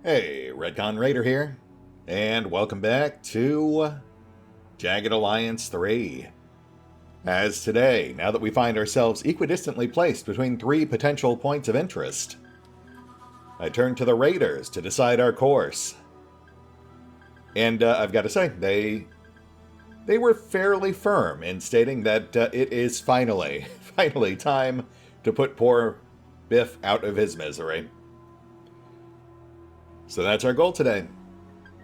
Hey, RetconRaider here, and welcome back to Jagged Alliance 3. As today, now that we find ourselves equidistantly placed between three potential points of interest, I turn to the Raiders to decide our course. And I've got to say, they were fairly firm in stating that it is finally time to put poor Biff out of his misery. So that's our goal today.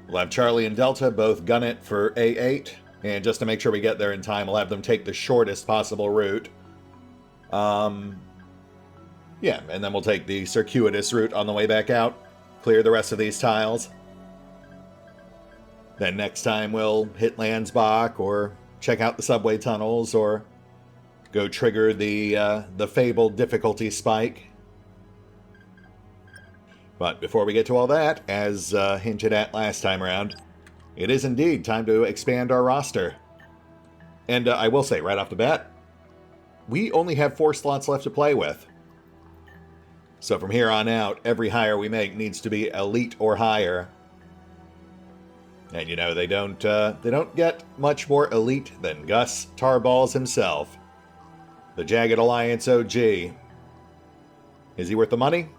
We'll have Charlie and Delta both gun it for A8, and just to make sure we get there in time, we'll have them take the shortest possible route. Yeah, and then we'll take the circuitous route on the way back out, clear the rest of these tiles. Then next time we'll hit Landsbach, or check out the subway tunnels, or go trigger the fabled difficulty spike. But before we get to all that, as hinted at last time around, it is indeed time to expand our roster. And I will say right off the bat, we only have 4 slots left to play with. So from here on out, every hire we make needs to be elite or higher. And you know, they don't get much more elite than Gus Tarballs himself, the Jagged Alliance OG. Is he worth the money?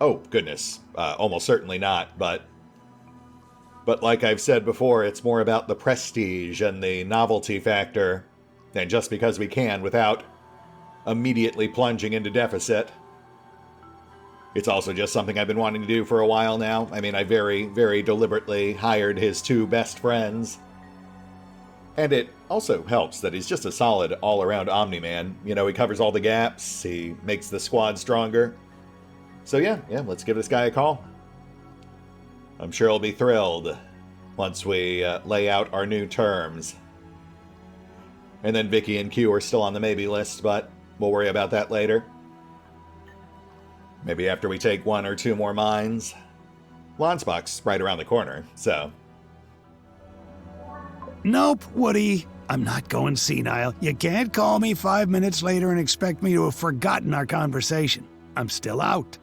Oh, goodness. Almost certainly not, but like I've said before, it's more about the prestige and the novelty factor, and just because we can without immediately plunging into deficit. It's also just something I've been wanting to do for a while now. I mean, I very, very deliberately hired his 2 best friends. And it also helps that he's just a solid all-around Omni-Man. You know, he covers all the gaps, he makes the squad stronger. So yeah, let's give this guy a call. I'm sure he'll be thrilled once we lay out our new terms. And then Vicky and Q are still on the maybe list, but we'll worry about that later. Maybe after we take 1 or 2 more mines. Landsbach's right around the corner, so... Nope, Woody. I'm not going senile. You can't call me 5 minutes later and expect me to have forgotten our conversation. I'm still out.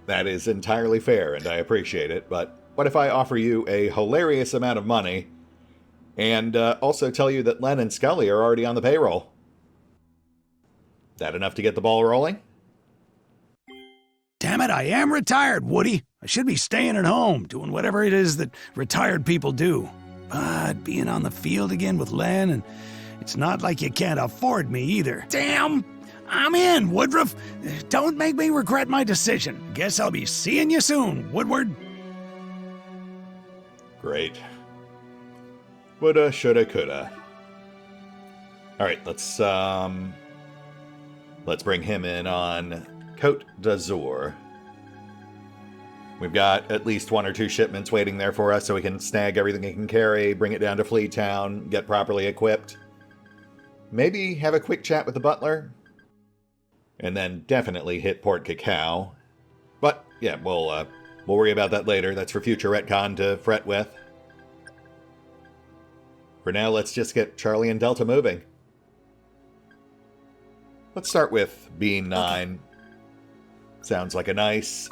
That is entirely fair, and I appreciate it, but what if I offer you a hilarious amount of money, and also tell you that Len and Scully are already on the payroll? That enough to get the ball rolling? Damn it, I am retired, Woody. I should be staying at home, doing whatever it is that retired people do. But being on the field again with Len, and it's not like you can't afford me either. Damn! I'm in, Woodruff. Don't make me regret my decision. Guess I'll be seeing you soon, Woodward. Great. Woulda, shoulda, coulda. Alright, let's bring him in on Côte d'Azur. We've got at least 1 or 2 shipments waiting there for us, so we can snag everything he can carry, bring it down to Flea Town, get properly equipped. Maybe have a quick chat with the butler. And then definitely hit Port Cacao. But, yeah, we'll worry about that later. That's for future retcon to fret with. For now, let's just get Charlie and Delta moving. Let's start with B9. Okay. Sounds like a nice,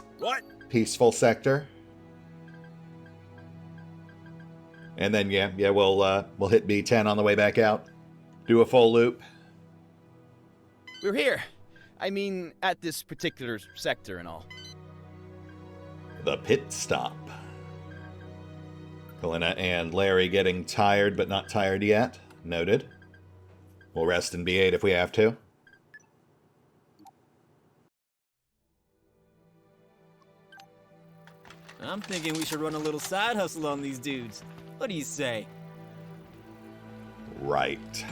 peaceful sector. And then, yeah, we'll hit B10 on the way back out. Do a full loop. We're here. I mean, at this particular sector and all. The pit stop. Helena and Larry getting tired, but not tired yet. Noted. We'll rest in B8 if we have to. I'm thinking we should run a little side hustle on these dudes. What do you say? Right.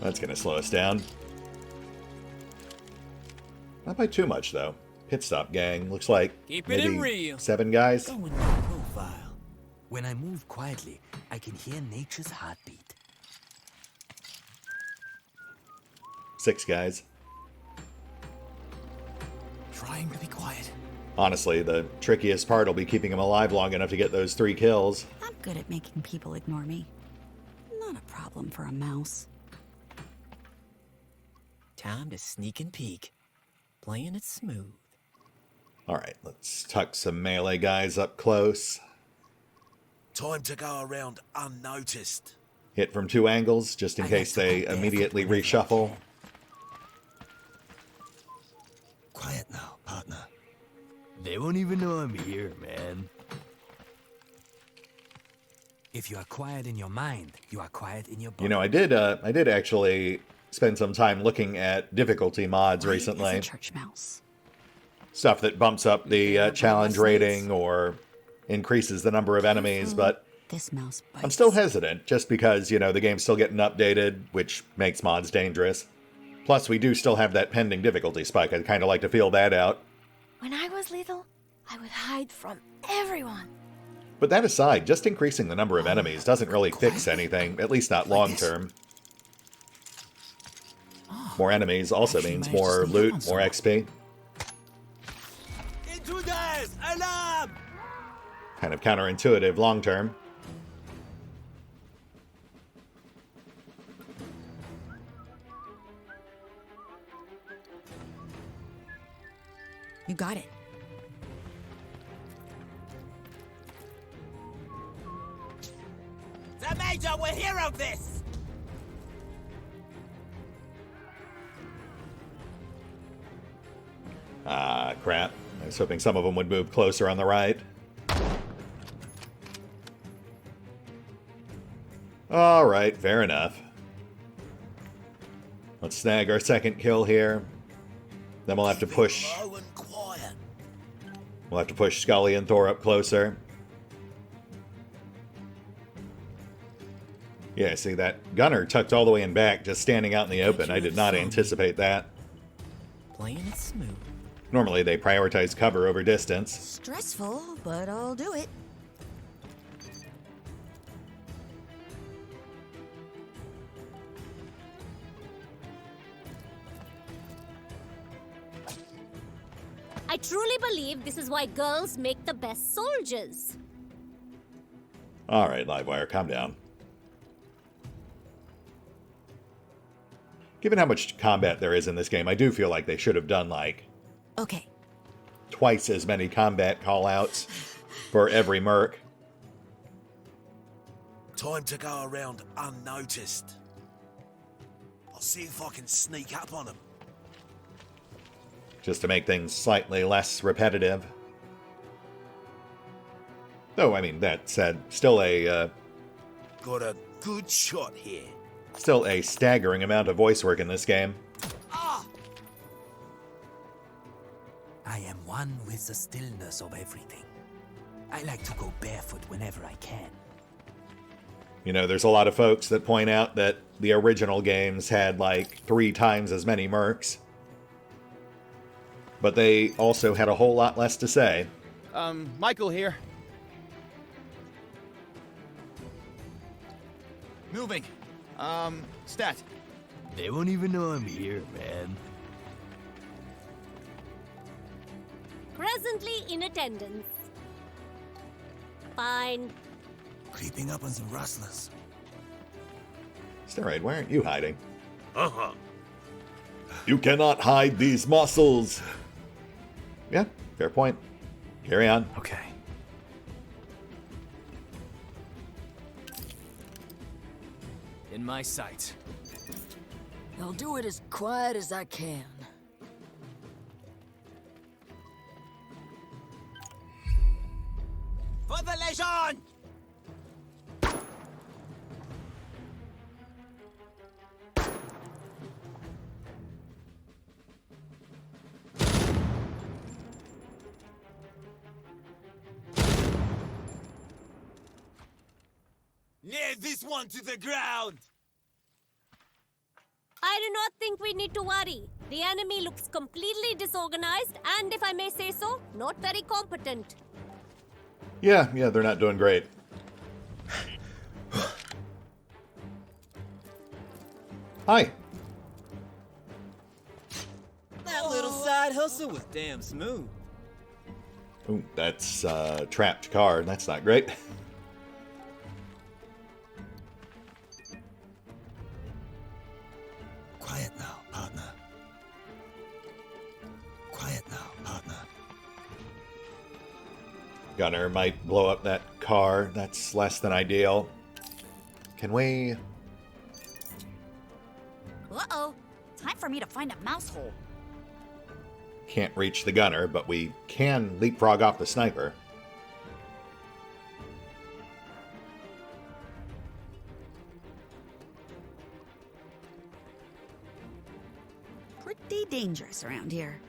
That's gonna slow us down. Not by too much, though. Pit stop gang. Looks like keep it in real. 7 guys. Go in my profile. When I move quietly, I can hear nature's heartbeat. 6 guys. Trying to be quiet. Honestly, the trickiest part will be keeping him alive long enough to get those 3 kills. I'm good at making people ignore me. Not a problem for a mouse. Time to sneak and peek. Playing it smooth. Alright, let's tuck some melee guys up close. Time to go around unnoticed. Hit from 2 angles, just in case they immediately reshuffle. Quiet now, partner. They won't even know I'm here, man. If you are quiet in your mind, you are quiet in your body. You know, I did actually spend some time looking at difficulty mods recently. Church mouse. Stuff that bumps up the challenge rating or increases the number of enemies, but This mouse bites. I'm still hesitant, just because, you know, the game's still getting updated, which makes mods dangerous. Plus, we do still have that pending difficulty spike. I'd kind of like to feel that out. When I was little, I would hide from everyone. But that aside, just increasing the number of enemies doesn't really fix anything, at least not long term. More enemies also means more loot, more XP. Intruders! Alarm! Kind of counterintuitive long term. You got it. The Major will hear of this! Ah, crap. I was hoping some of them would move closer on the right. Alright, fair enough. Let's snag our second kill here. Then we'll have to push... Low and quiet. We'll have to push Scully and Thor up closer. Yeah, see, that gunner tucked all the way in back, just standing out in the open. I did not anticipate that. Playing it smooth. Normally, they prioritize cover over distance. Stressful, but I'll do it. I truly believe this is why girls make the best soldiers. Alright, Livewire, calm down. Given how much combat there is in this game, I do feel like they should have done, like, Okay. twice as many combat callouts for every merc. Time to go around unnoticed. I'll see if I can sneak up on them. Just to make things slightly less repetitive. Though, I mean, that said, still a Got a good shot here. staggering amount of voice work in this game. I am one with the stillness of everything. I like to go barefoot whenever I can. You know, there's a lot of folks that point out that the original games had like 3 times as many mercs. But they also had a whole lot less to say. Michael here. Moving. Stat. They won't even know I'm here, man. Presently in attendance. Fine. Creeping up on some rustlers. Steroid, why aren't you hiding? You cannot hide these muscles! Yeah, fair point. Carry on. Okay. In my sight. I'll do it as quiet as I can. For the Legion! Nail this one to the ground! I do not think we need to worry. The enemy looks completely disorganized and, if I may say so, not very competent. Yeah, they're not doing great. Hi. That little side hustle was damn smooth. Ooh, that's a trapped card. That's not great. Quiet now, partner. Quiet now, partner. Gunner might blow up that car. That's less than ideal. Can we... Uh-oh. Time for me to find a mouse hole. Can't reach the gunner, but we can leapfrog off the sniper. Pretty dangerous around here.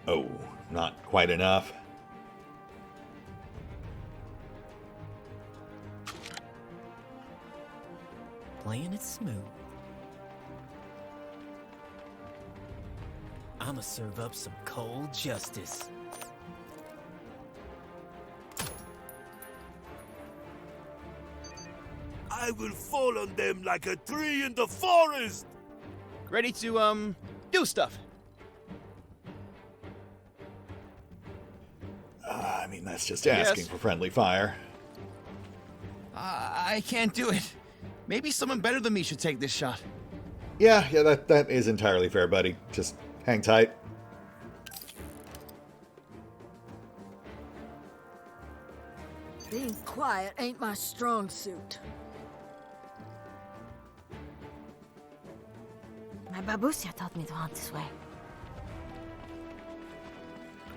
Oh, not quite enough. Playing it smooth. I'ma serve up some cold justice. I will fall on them like a tree in the forest! Ready to, do stuff. I mean, that's just asking for friendly fire. I can't do it. Maybe someone better than me should take this shot. Yeah, that is entirely fair, buddy. Just hang tight. Being quiet ain't my strong suit. My babusia taught me to hunt this way.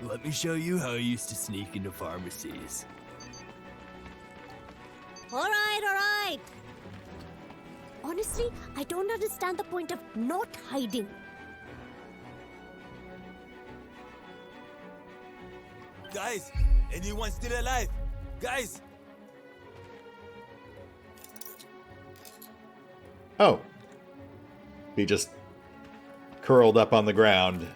Let me show you how I used to sneak into pharmacies. All right. Honestly, I don't understand the point of not hiding. Guys, anyone still alive? Guys! Oh. He just curled up on the ground.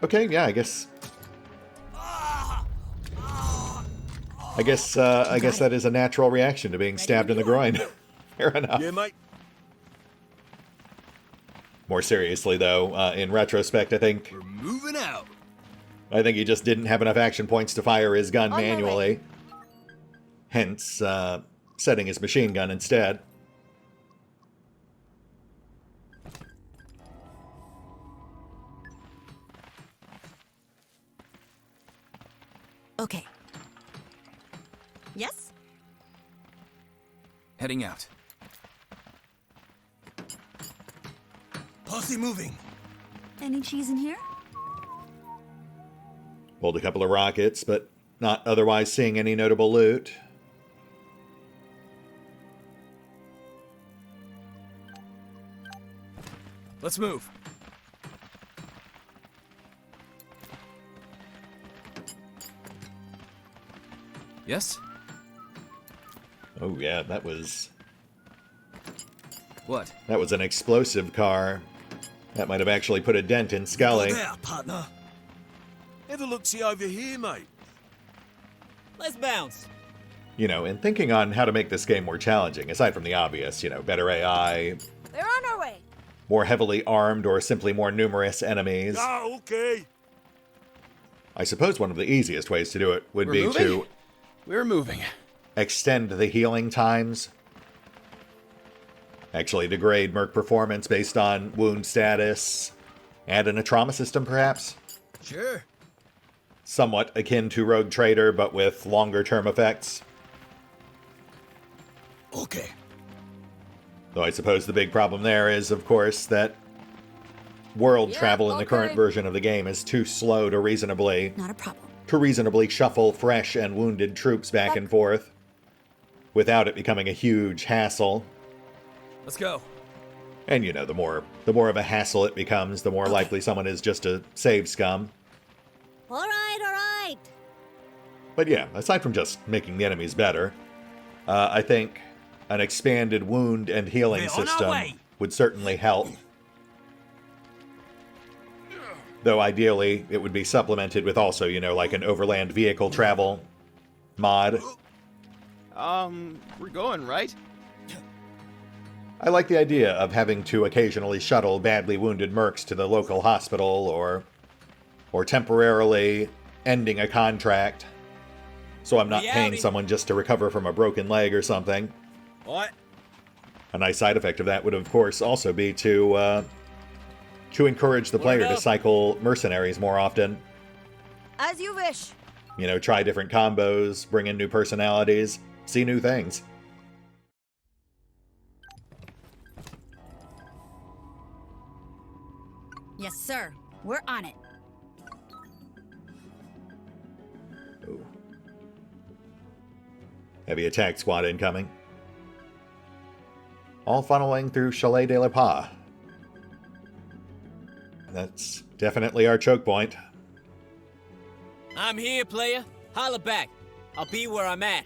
Okay, yeah, I guess that is a natural reaction to being stabbed in the groin. Fair enough. Yeah, mate. More seriously, though, in retrospect, I think We're moving out. he just didn't have enough action points to fire his gun On my way. manually. Hence, setting his machine gun instead. Okay. Yes? Heading out. Posse moving. Any cheese in here? Pulled a couple of rockets, but not otherwise seeing any notable loot. Let's move. Yes? Oh yeah, that was What? an explosive car. That might have actually put a dent in Scully. Go there, partner. Have a look-see over here, mate. Let's bounce. You know, in thinking on how to make this game more challenging, aside from the obvious, better AI, They're on our way. more heavily armed or simply more numerous enemies, Ah, okay. I suppose one of the easiest ways to do it would be to We're moving. extend the healing times. Actually degrade Merc performance based on wound status. Add in a trauma system, perhaps? Sure. Somewhat akin to Rogue Trader, but with longer-term effects. Okay. Though I suppose the big problem there is, of course, that world travel in the current version of the game is too slow to reasonably Not a problem. shuffle fresh and wounded troops back and forth without it becoming a huge hassle. Let's go. And the more of a hassle it becomes, the more likely someone is just to save scum. All right. But yeah, aside from just making the enemies better, I think an expanded wound and healing We're on our system way. would certainly help. Though ideally, it would be supplemented with also, like an overland vehicle travel mod. We're going, right? I like the idea of having to occasionally shuttle badly wounded mercs to the local hospital or or temporarily ending a contract, so I'm not paying someone just to recover from a broken leg or something. What? A nice side effect of that would, of course, also be to encourage the player to cycle mercenaries more often. As you wish. You know, try different combos, bring in new personalities, see new things. Yes, sir. We're on it. Ooh. Heavy attack squad incoming. All funneling through Chalet de la Pas. That's definitely our choke point. I'm here, player. Holla back. I'll be where I'm at.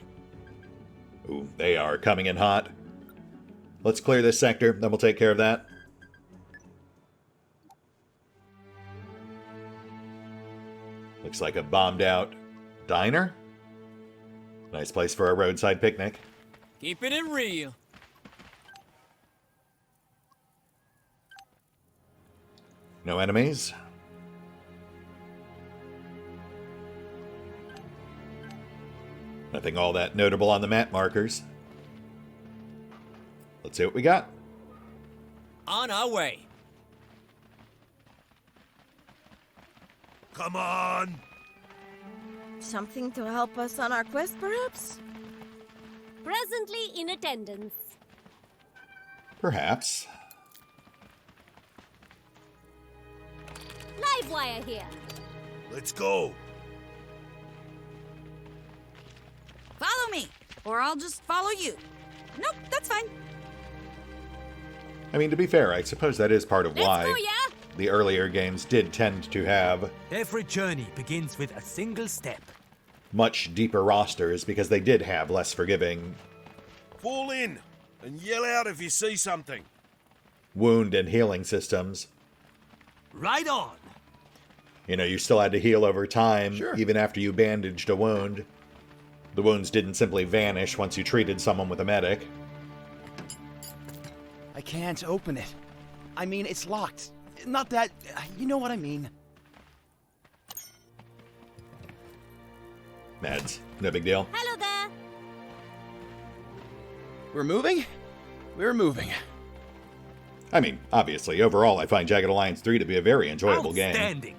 Ooh, they are coming in hot. Let's clear this sector, then we'll take care of that. Looks like a bombed out diner. Nice place for a roadside picnic. Keeping it real. No enemies. Nothing all that notable on the map markers. Let's see what we got. On our way. Come on! Something to help us on our quest, perhaps? Presently in attendance. Perhaps. Livewire here. Let's go! Follow me, or I'll just follow you. Nope, that's fine. I mean, to be fair, I suppose that is part of Let's why go, yeah? the earlier games did tend to have Every journey begins with a single step. much deeper rosters, because they did have less forgiving Fall in and yell out if you see something. wound and healing systems. Right on! You know, you still had to heal over time, Sure. even after you bandaged a wound. The wounds didn't simply vanish once you treated someone with a medic. I can't open it. I mean, it's locked. Not that... You know what I mean. Meds. No big deal. Hello there. We're moving? We're moving. I mean, obviously, overall, I find Jagged Alliance 3 to be a very enjoyable game. Outstanding!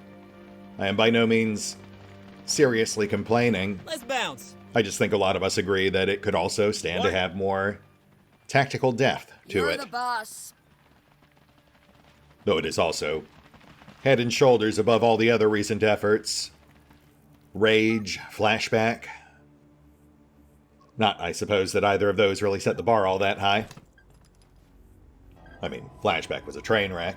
I am by no means seriously complaining. Let's bounce. I just think a lot of us agree that it could also stand to have more tactical depth to You're it. the boss. Though it is also head and shoulders above all the other recent efforts. Rage, Flashback. Not, I suppose, that either of those really set the bar all that high. I mean, Flashback was a train wreck.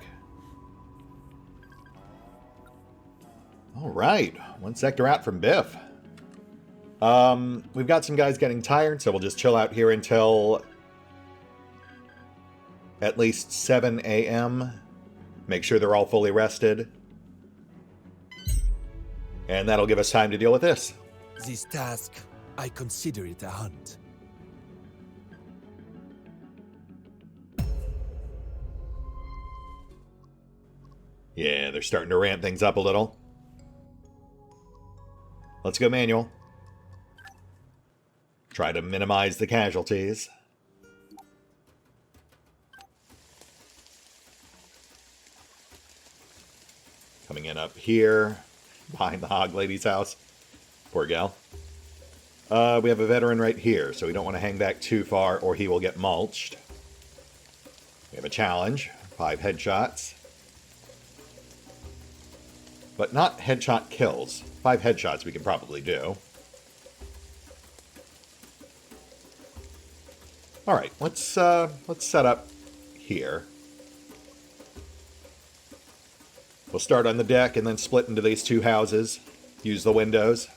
Alright, one sector out from Biff. We've got some guys getting tired, so we'll just chill out here until at least 7 a.m. Make sure they're all fully rested. And that'll give us time to deal with this. This task, I consider it a hunt. Yeah, they're starting to ramp things up a little. Let's go manual. Try to minimize the casualties. Coming in up here, behind the Hog Lady's house. Poor gal. We have a veteran right here, so we don't want to hang back too far or he will get mulched. We have a challenge, 5 headshots. But not headshot kills. 5 headshots we can probably do. Alright, let's set up here. We'll start on the deck and then split into these 2 houses. Use the windows.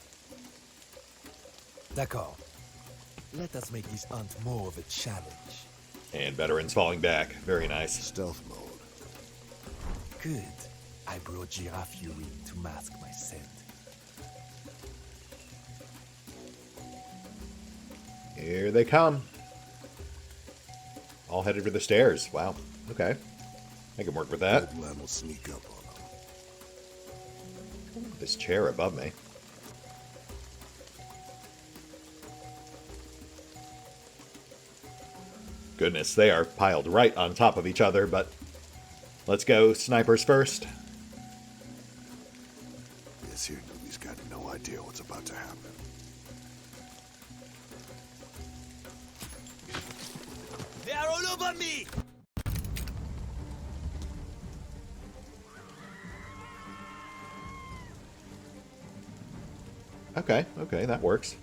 D'accord. Let us make this hunt more of a challenge. And veterans falling back. Very nice. Stealth mode. Good. I brought giraffe urine to mask my scent. Here they come. All headed for the stairs. Wow. Okay. I can work with that. Will sneak up on This chair above me. Goodness, they are piled right on top of each other, but let's go snipers first. This here newbie's got no idea what's about to happen. They are all over me! Okay, that works.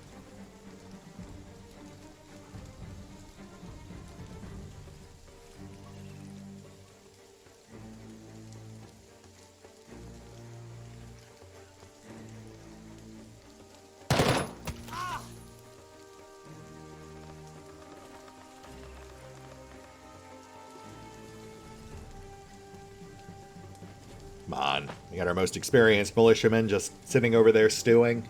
Come on, we got our most experienced militiamen just sitting over there stewing.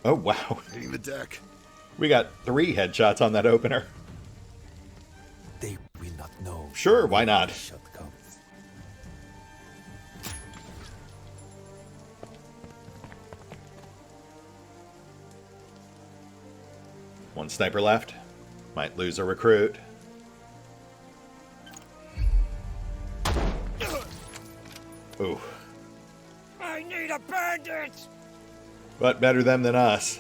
Oh, wow. Hitting the deck. We got 3 headshots on that opener. They will not know. Sure, why not? Shot comes. One sniper left. Might lose a recruit. Ooh. I need a bandit! But better them than us.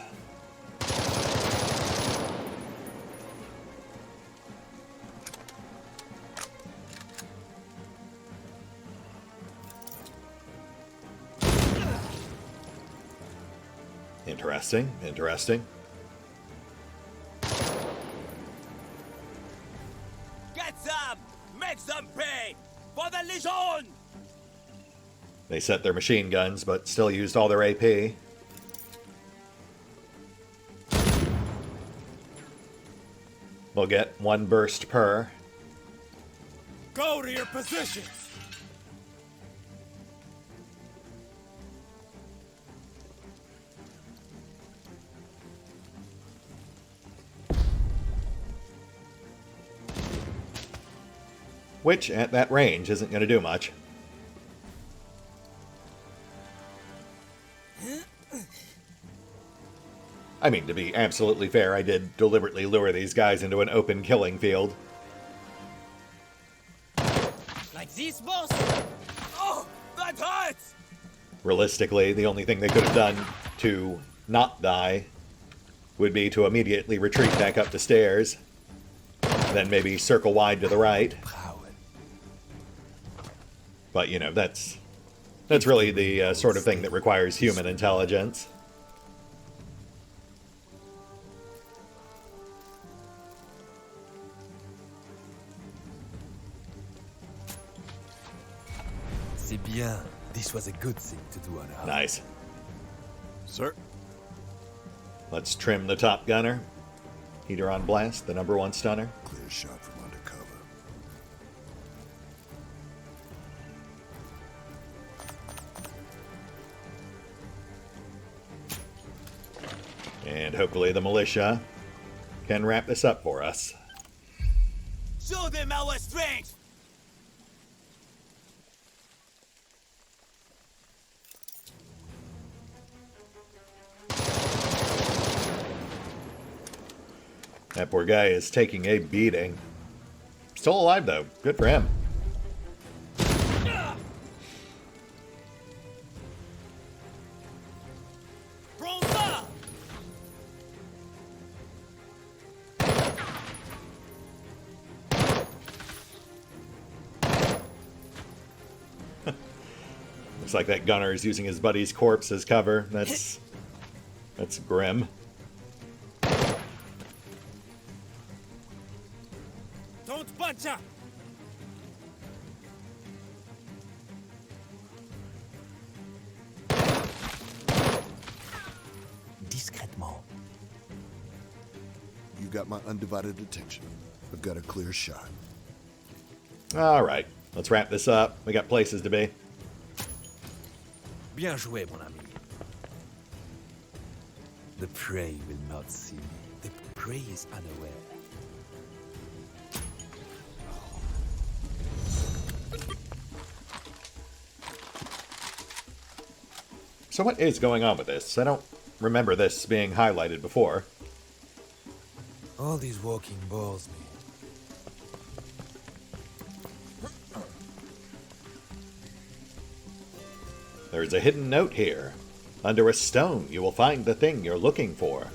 Interesting, interesting. Get some! Make them pay! For the Legion! They set their machine guns, but still used all their AP. We'll get 1 burst per. Go to your positions! Which, at that range, isn't going to do much. I mean, to be absolutely fair, I did deliberately lure these guys into an open killing field. Like this, boss? Oh, that hurts! Realistically, the only thing they could have done to not die would be to immediately retreat back up the stairs, then maybe circle wide to the right. But, you know, that's really the sort of thing that requires human intelligence. C'est bien. This was a good thing to do on our... Nice. Sir? Let's trim the top gunner. Heater on blast, the #1 stunner. Clear shot from undercover. And hopefully the militia can wrap this up for us. Show them our strength! That poor guy is taking a beating. Still alive, though. Good for him. Looks like that gunner is using his buddy's corpse as cover. That's grim. Don't bunch up! Discrètement. You got my undivided attention. I've got a clear shot. All right, let's wrap this up. We got places to be. Bien joué, mon ami. The prey will not see me. The prey is unaware. So what is going on with this? I don't remember this being highlighted before. All these walking bores me. There's a hidden note here. Under a stone, you will find the thing you're looking for.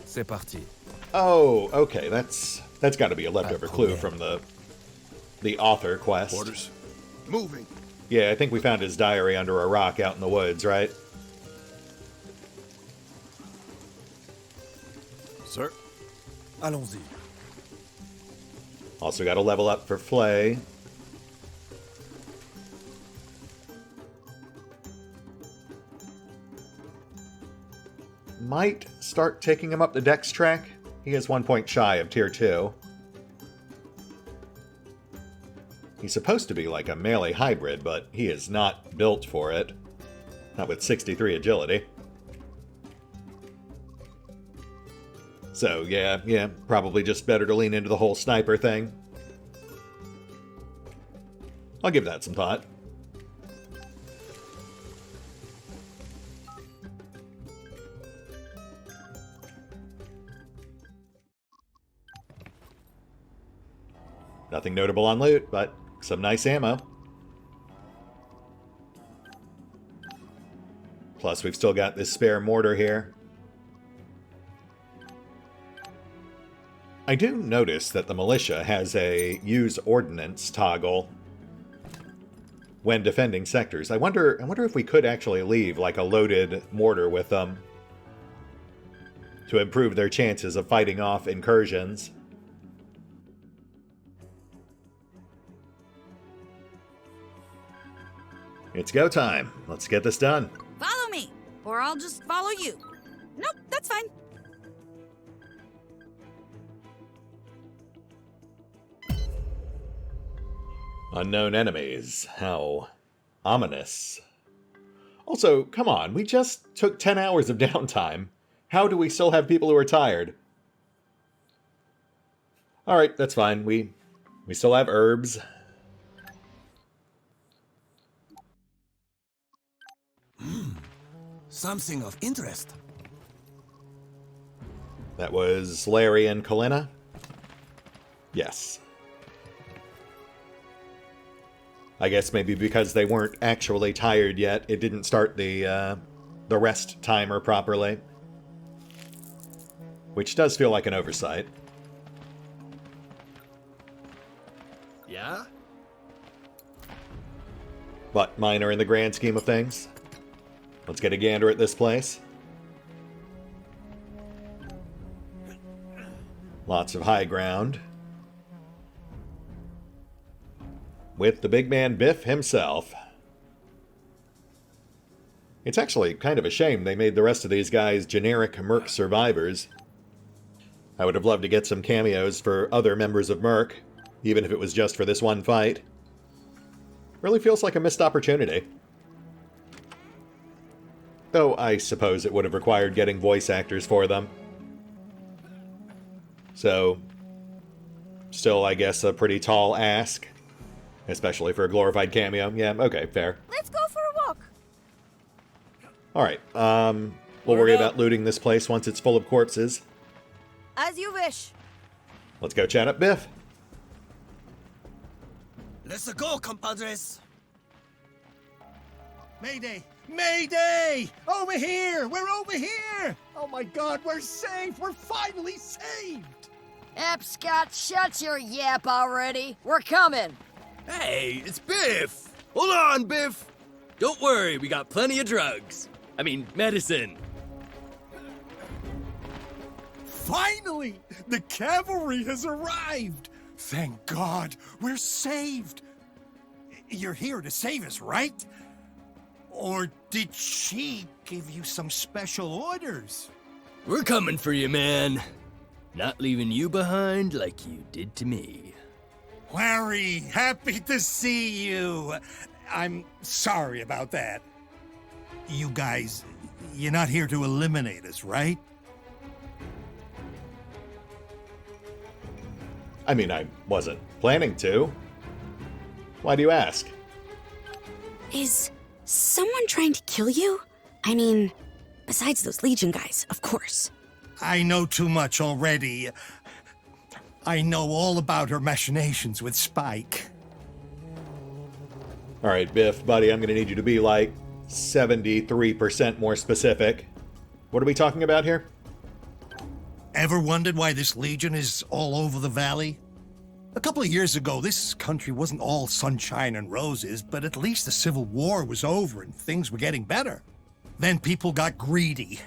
C'est parti. Oh, okay, that's got to be a leftover clue from the author quest. Orders. Moving. Yeah, I think we found his diary under a rock out in the woods, right? Sir. Allons-y. Also got to level up for Flay. Might start taking him up the Dex track. He is 1 point shy of Tier 2. He's supposed to be like a melee hybrid, but he is not built for it. Not with 63 agility. So, yeah, probably just better to lean into the whole sniper thing. I'll give that some thought. Nothing notable on loot, but some nice ammo. Plus, we've still got this spare mortar here. I do notice that the militia has a use ordnance toggle when defending sectors. I wonder if we could actually leave like a loaded mortar with them to improve their chances of fighting off incursions. It's go time. Let's get this done. Follow me, or I'll just follow you. Nope, that's fine. Unknown enemies. How ominous. Also, come on, we just took 10 hours of downtime. How do we still have people who are tired? Alright, that's fine. We still have herbs. Something of interest. That was Larry and Kalina? Yes. I guess maybe because they weren't actually tired yet, it didn't start the rest timer properly. Which does feel like an oversight. Yeah? But minor in the grand scheme of things. Let's get a gander at this place. Lots of high ground. With the big man Biff himself. It's actually kind of a shame they made the rest of these guys generic Merc survivors. I would have loved to get some cameos for other members of Merc, even if it was just for this one fight. Really feels like a missed opportunity. Though I suppose it would have required getting voice actors for them. So, still I guess a pretty tall ask. Especially for a glorified cameo. Yeah, okay, fair. Let's go for a walk. Alright, we'll worry about looting this place once it's full of corpses. As you wish. Let's go chat up Biff. Let's go, compadres. Mayday! Mayday! Over here! We're over here! Oh my god, we're safe! We're finally saved! Apscott, shut your yap already. We're coming. Hey, it's Biff! Hold on, Biff! Don't worry, we got plenty of drugs. I mean, medicine. Finally! The cavalry has arrived! Thank God, we're saved! You're here to save us, right? Or did she give you some special orders? We're coming for you, man. Not leaving you behind like you did to me. Larry, happy to see you. I'm sorry about that. You guys, you're not here to eliminate us, right? I mean, I wasn't planning to. Why do you ask? Is Someone trying to kill you? I mean, besides those Legion guys, of course. I know too much already. I know all about her machinations with Spike. All right, Biff, buddy, I'm going to need you to be like 73% more specific. What are we talking about here? Ever wondered why this Legion is all over the valley? A couple of years ago, this country wasn't all sunshine and roses, but at least the Civil War was over and things were getting better. Then people got greedy.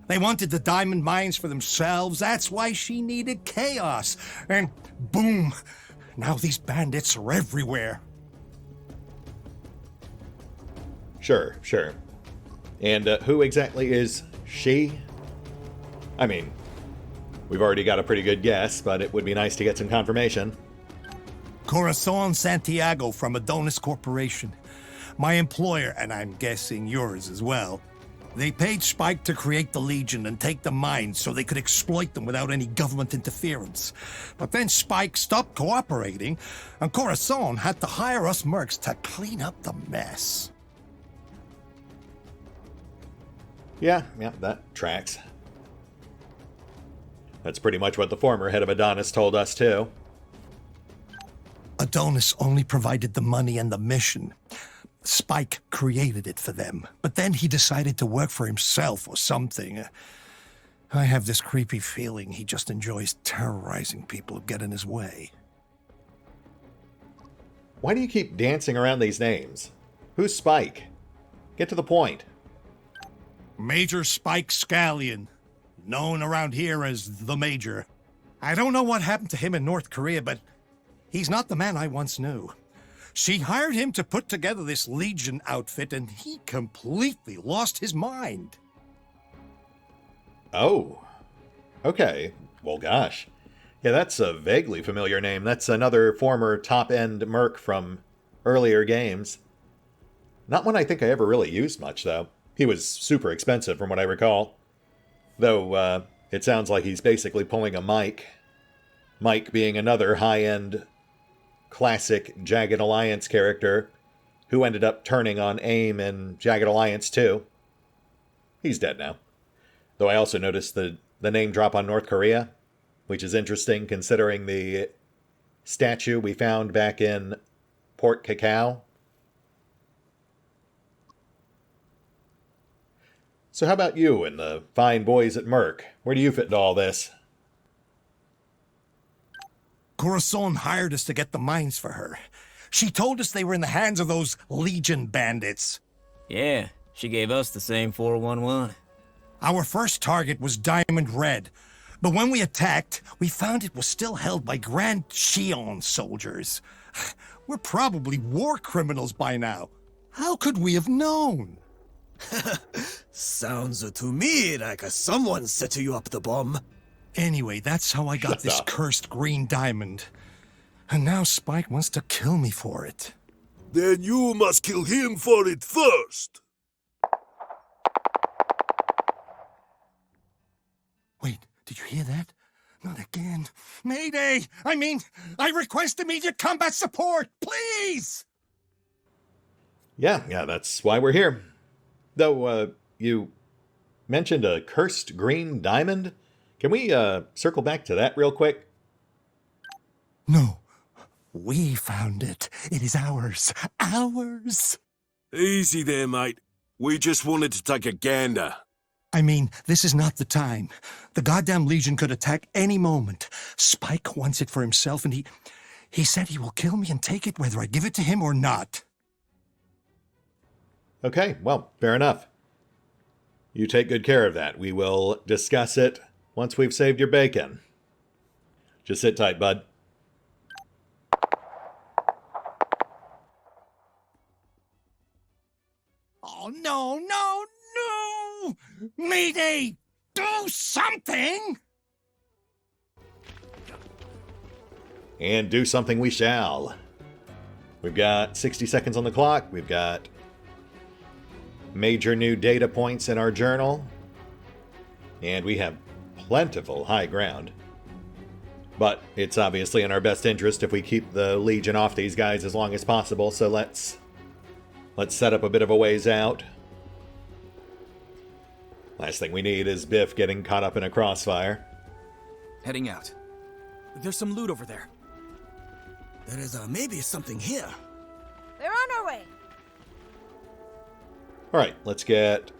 They wanted the diamond mines for themselves. That's why she needed chaos. And boom! Now these bandits are everywhere. Sure. And who exactly is she? I mean, we've already got a pretty good guess, but it would be nice to get some confirmation. Corazon Santiago from Adonis Corporation. My employer, and I'm guessing yours as well. They paid Spike to create the Legion and take the mines so they could exploit them without any government interference. But then Spike stopped cooperating, and Corazon had to hire us mercs to clean up the mess. Yeah, that tracks. That's pretty much what the former head of Adonis told us, too. Adonis only provided the money and the mission. Spike created it for them, but then he decided to work for himself or something. I have this creepy feeling he just enjoys terrorizing people who get in his way. Why do you keep dancing around these names? Who's Spike? Get to the point. Major Spike Scallion, known around here as the Major. I don't know what happened to him in North Korea, but he's not the man I once knew. She hired him to put together this Legion outfit, and he completely lost his mind. Oh. Okay. Well, gosh. Yeah, that's a vaguely familiar name. That's another former top-end merc from earlier games. Not one I think I ever really used much, though. He was super expensive from what I recall. Though, it sounds like he's basically pulling a Mike. Mike being another high-end classic Jagged Alliance character who ended up turning on AIM in Jagged Alliance 2. He's dead now. Though I also noticed the name drop on North Korea, which is interesting considering the statue we found back in Port Cacao. So how about you and the fine boys at Merc? Where do you fit into all this? Corazon hired us to get the mines for her. She told us they were in the hands of those Legion bandits. Yeah, she gave us the same 411. Our first target was Diamond Red, but when we attacked, we found it was still held by Grand Shion soldiers. We're probably war criminals by now. How could we have known? Sounds to me like someone set you up the bomb. Anyway, that's how I got this cursed green diamond. And now Spike wants to kill me for it. Then you must kill him for it first. Wait, did you hear that? Not again. Mayday! I request immediate combat support, please! Yeah, that's why we're here. Though, you mentioned a cursed green diamond? Can we, circle back to that real quick? No. We found it. It is ours. Ours! Easy there, mate. We just wanted to take a gander. This is not the time. The goddamn Legion could attack any moment. Spike wants it for himself, and he said he will kill me and take it whether I give it to him or not. Okay, well, fair enough. You take good care of that. We will discuss it once we've saved your bacon. Just sit tight, bud. Oh, no! Mayday! Do something! And do something we shall. We've got 60 seconds on the clock. We've got major new data points in our journal. And we have plentiful high ground. But it's obviously in our best interest if we keep the Legion off these guys as long as possible, so let's Let's set up a bit of a ways out. Last thing we need is Biff getting caught up in a crossfire. Heading out. There's some loot over there. There is maybe something here. We're on our way. Alright, let's get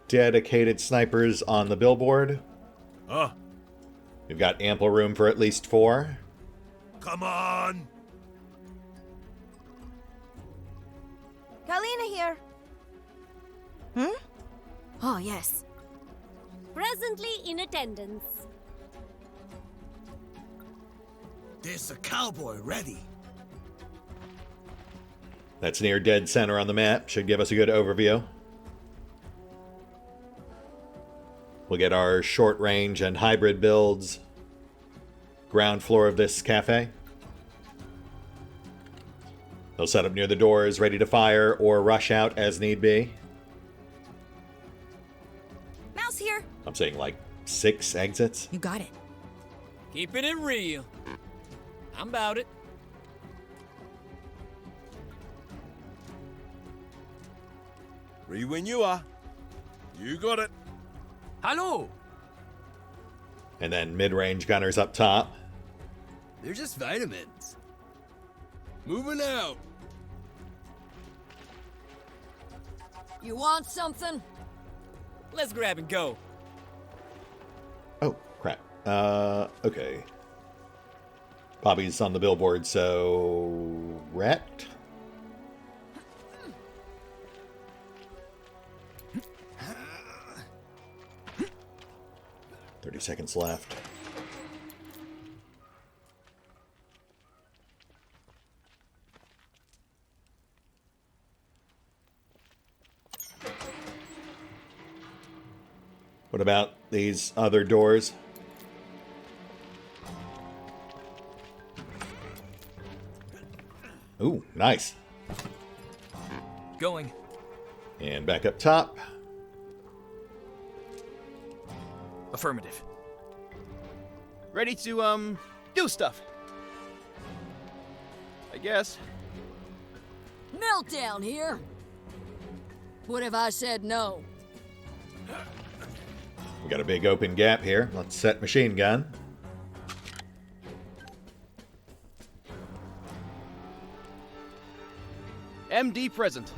dedicated snipers on the billboard. We've got ample room for at least 4. Come on! Kalina here. Oh, yes. Presently in attendance. There's a cowboy ready. That's near dead center on the map. Should give us a good overview. We'll get our short range and hybrid builds. Ground floor of this cafe. They'll set up near the doors, ready to fire or rush out as need be. Mouse here. I'm saying like 6 exits. You got it. Keeping it real. I'm about it. Ready when you are. You got it. Hello! And then mid-range gunners up top. They're just vitamins. Moving out. You want something? Let's grab and go. Oh, crap. Okay. Bobby's on the billboard, so... Rhett? $30 seconds left. What about these other doors? Ooh, nice. Going. And back up top. Affirmative. Ready to, do stuff. I guess. Meltdown here. What if I said no? We got a big open gap here. Let's set machine gun. MD present.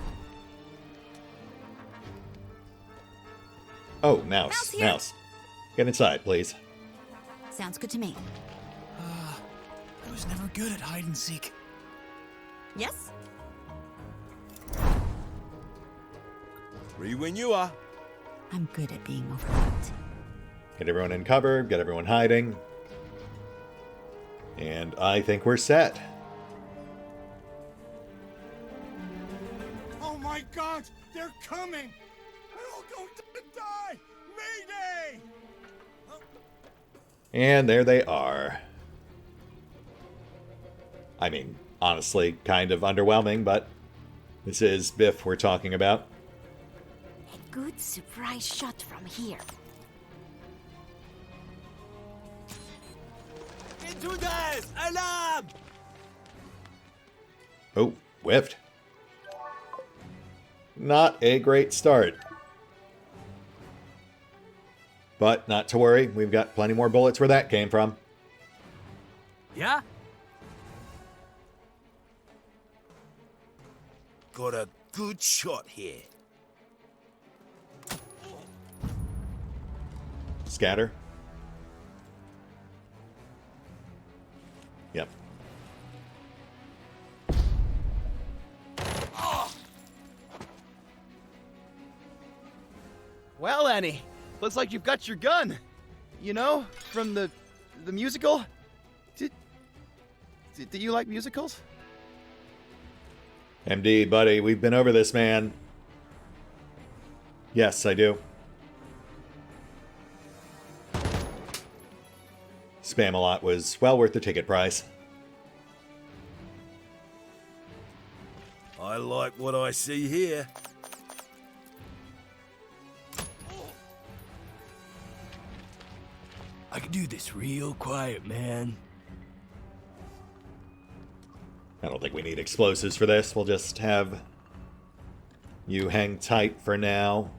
Oh, mouse. Mouse. Get inside, please. Sounds good to me. I was never good at hide and seek. Yes? Ready when you are. I'm good at being overlooked. Get everyone in cover, get everyone hiding. And I think we're set. Oh my God! They're coming! We're all going to die! Mayday! And there they are. I mean, honestly, kind of underwhelming, but this is Biff we're talking about. A good surprise shot from here. Intruders! Alarm! Oh, whiffed. Not a great start. But not to worry, we've got plenty more bullets where that came from. Yeah? Got a good shot here. Scatter. Yep. Well, Annie, looks like you've got your gun. You know, from the musical. Do you like musicals? MD, buddy, we've been over this, man. Yes, I do. Spam-A-Lot was well worth the ticket price. I like what I see here. I can do this real quiet, man. I don't think we need explosives for this. We'll just have You hang tight for now.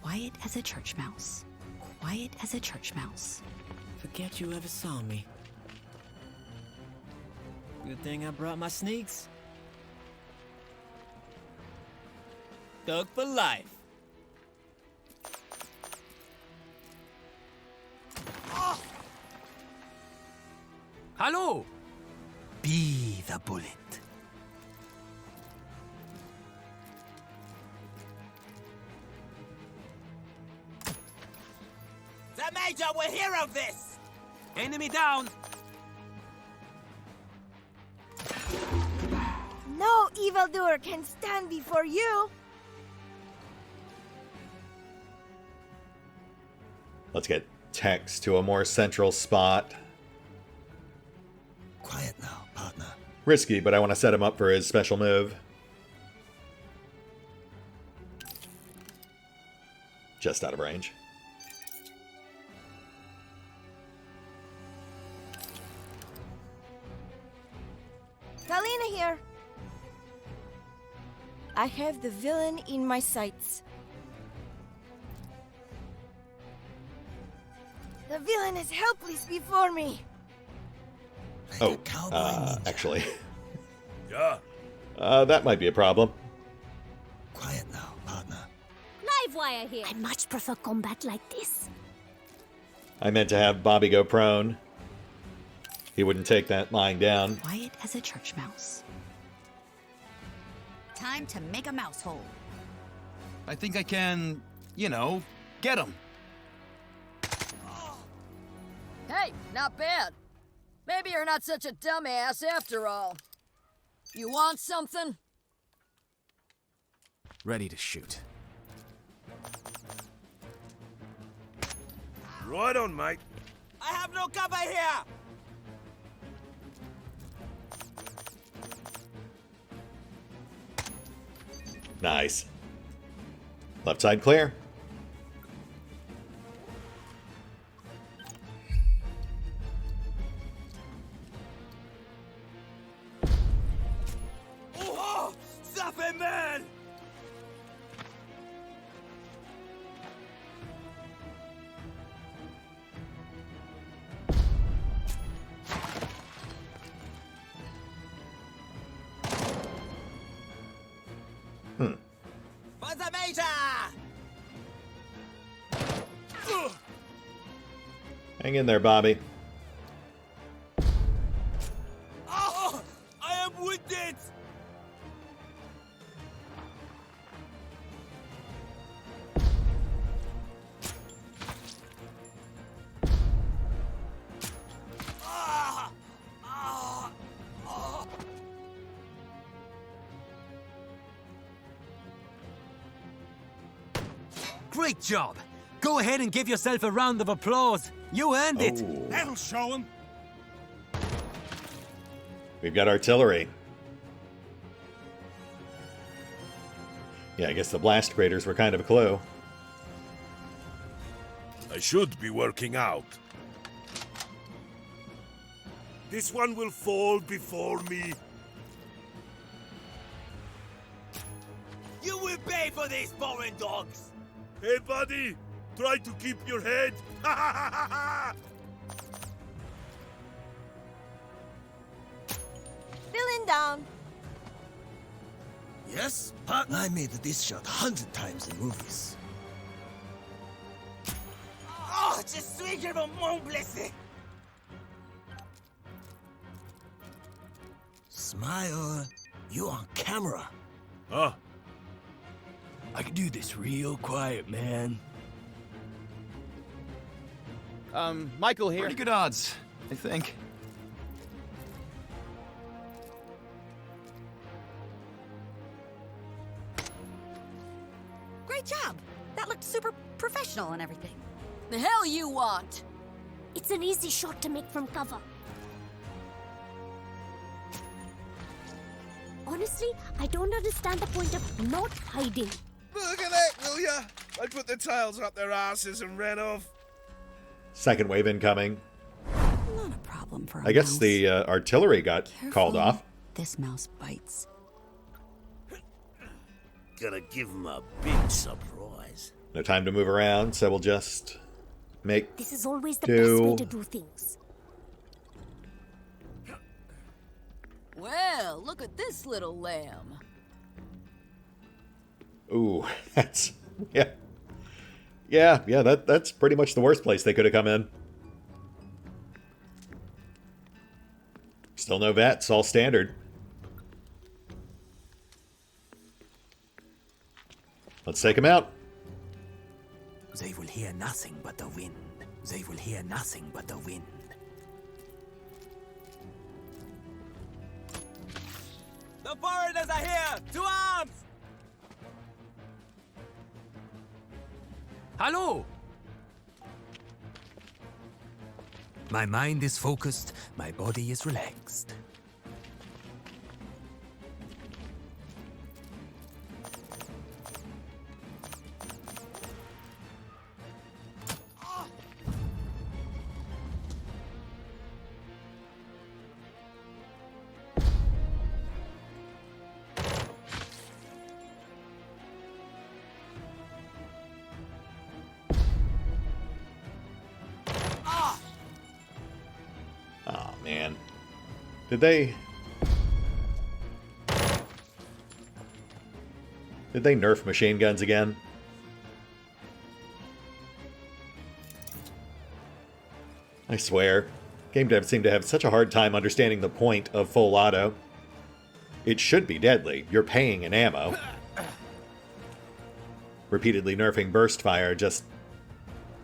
Quiet as a church mouse. Quiet as a church mouse. Forget you ever saw me. Good thing I brought my sneaks. Thug for life. Hallo! Be the bullet. The Major will hear of this! Enemy down! No evildoer can stand before you! Let's get Tex to a more central spot. Quiet now, partner. Risky, but I want to set him up for his special move. Just out of range. Kalina here. I have the villain in my sights. The villain is helpless before me. Oh, actually. Yeah. That might be a problem. Quiet now, partner. Live wire here. I much prefer combat like this. I meant to have Bobby go prone. He wouldn't take that lying down. Quiet as a church mouse. Time to make a mouse hole. I think I can, you know, get him. Hey, not bad. Maybe you're not such a dumbass after all. You want something? Ready to shoot. Right on, mate. I have no cover here! Nice. Left side clear. Oh, stop it, man! For the Major! Hang in there, Bobby. Oh, I am wounded! Great job! Go ahead and give yourself a round of applause. You earned it. Oh. That'll show him. We've got artillery. Yeah, I guess the blast craters were kind of a clue. I should be working out. This one will fall before me. You will pay for these foreign dogs! Hey, buddy! Try to keep your head! Villain down. Yes, partner? I made this shot 100 times in movies. Oh, je suis gravement blessé! Smile. You on camera. Huh? I can do this real quiet, man. Michael here. Pretty good odds, I think. Great job. That looked super professional and everything. The hell you want? It's an easy shot to make from cover. Honestly, I don't understand the point of not hiding. Look at that, will ya? I put the tails up their asses and ran off. Second wave incoming. Not a problem for a I guess mouse. the artillery got called Careful. off. This mouse bites. Gonna give him a big surprise. No time to move around, so we'll just make This is always the do. best way to do things. Well, look at this little lamb. Ooh, that's that's pretty much the worst place they could have come in. Still no vets, all standard. Let's take him out. They will hear nothing but the wind. They will hear nothing but the wind. The foreigners are here! To arms! Hallo! My mind is focused, my body is relaxed. Oh man. Did they nerf machine guns again? I swear. Game devs seem to have such a hard time understanding the point of full auto. It should be deadly. You're paying in ammo. Repeatedly nerfing burst fire just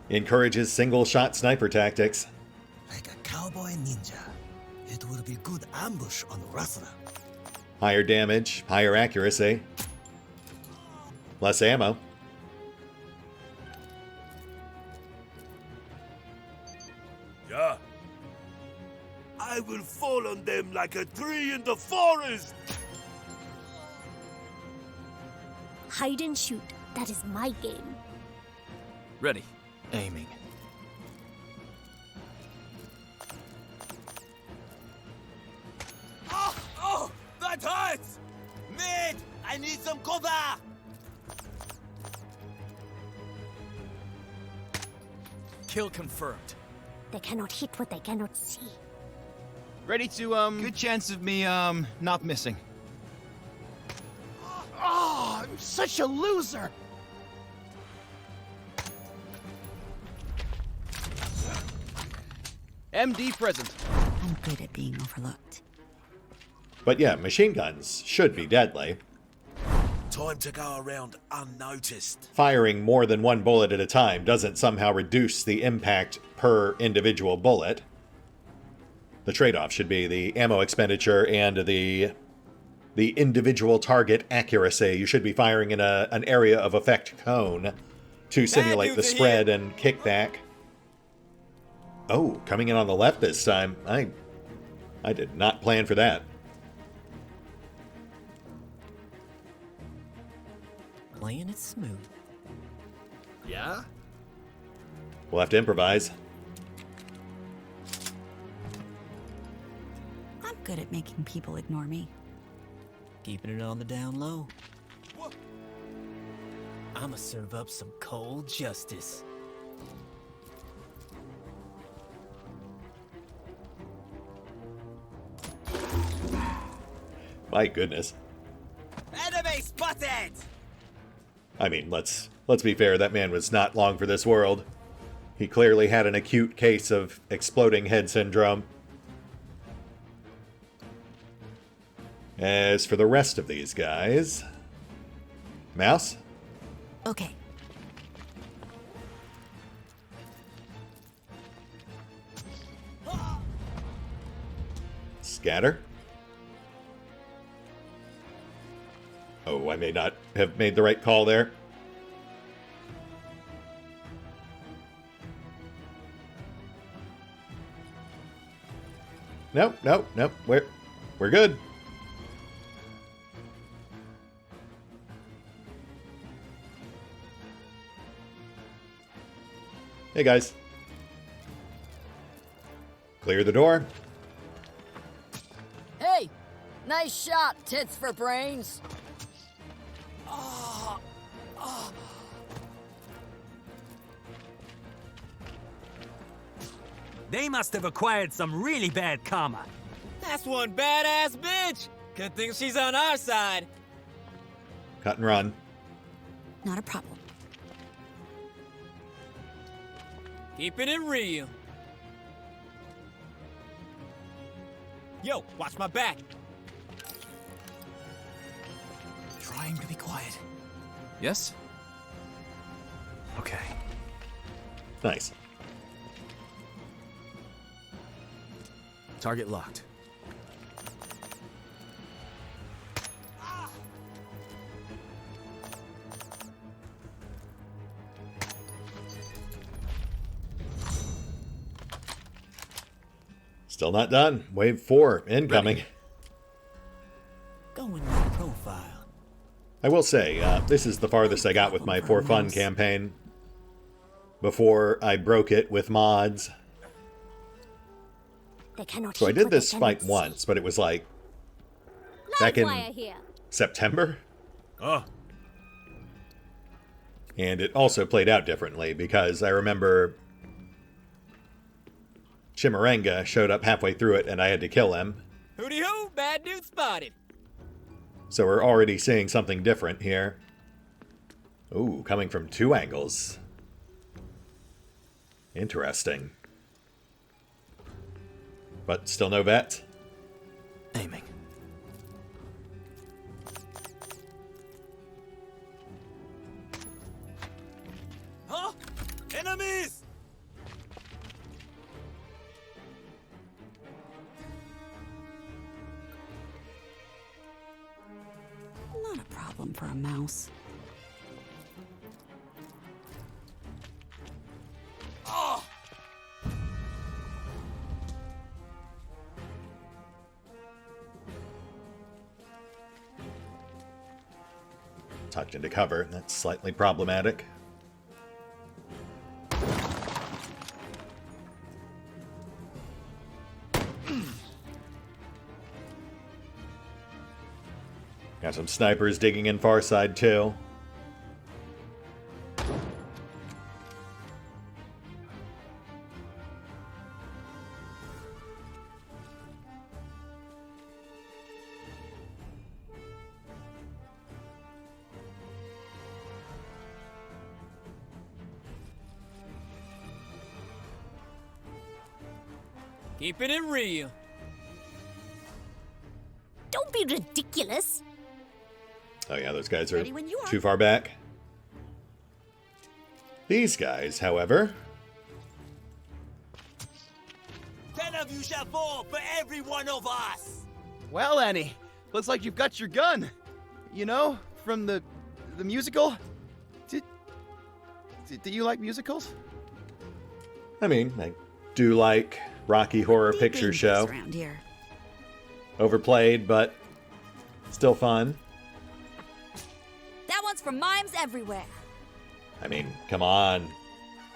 encourages single-shot sniper tactics. Like a cowboy ninja. It will be good ambush on Rathra. Higher damage, higher accuracy. Less ammo. Yeah. I will fall on them like a tree in the forest. Hide and shoot. That is my game. Ready. Aiming. Oh, that hurts! Mate, I need some cover! Kill confirmed. They cannot hit what they cannot see. Ready to, Good chance of me, not missing. Oh, I'm such a loser! MD present. I'm good at being overlooked. But yeah, machine guns should be deadly. Time to go around unnoticed. Firing more than one bullet at a time doesn't somehow reduce the impact per individual bullet. The trade-off should be the ammo expenditure and the individual target accuracy. You should be firing in an area of effect cone to simulate the spread and kickback. Oh, coming in on the left this time. I did not plan for that. Playing it smooth. Yeah? We'll have to improvise. I'm good at making people ignore me. Keeping it on the down low. I'ma serve up some cold justice. My goodness. Enemy spotted! I mean, let's be fair, that man was not long for this world. He clearly had an acute case of exploding head syndrome. As for the rest of these guys... Mouse? Okay. Scatter? Oh, I may not have made the right call there. Nope. We're good. Hey guys. Clear the door. Hey, nice shot, tits for brains. They must have acquired some really bad karma. That's one badass bitch. Good thing she's on our side. Cut and run. Not a problem. Keeping it real. Yo, watch my back. Trying to be quiet. Yes? Okay. Nice. Target locked. Still not done. Wave 4 incoming. Ready. Going with profile. I will say, this is the farthest I got with my For Fun campaign before I broke it with mods. They cannot So I hit did what this they fight cannot once, but it was like back see. in Livewire here. September. Oh. And it also played out differently because I remember Chimarenga showed up halfway through it and I had to kill him. Hooty hoo, bad dude spotted. So we're already seeing something different here. Ooh, coming from 2 angles. Interesting. But still no vet. Aiming. Huh? Enemies! Not a problem for a mouse. Oh! Tucked into cover. That's slightly problematic. Got some snipers digging in far side too. Keeping it real. Don't be ridiculous. Oh yeah, those guys are Ready when you are. too far back. These guys, however, 10 of you shall fall for every one of us! Well, Annie, looks like you've got your gun. You know, from the musical? Do you like musicals? I mean, I do like Rocky Horror Picture Show. Around here. Overplayed, but still fun. That one's for mimes everywhere. I mean, come on.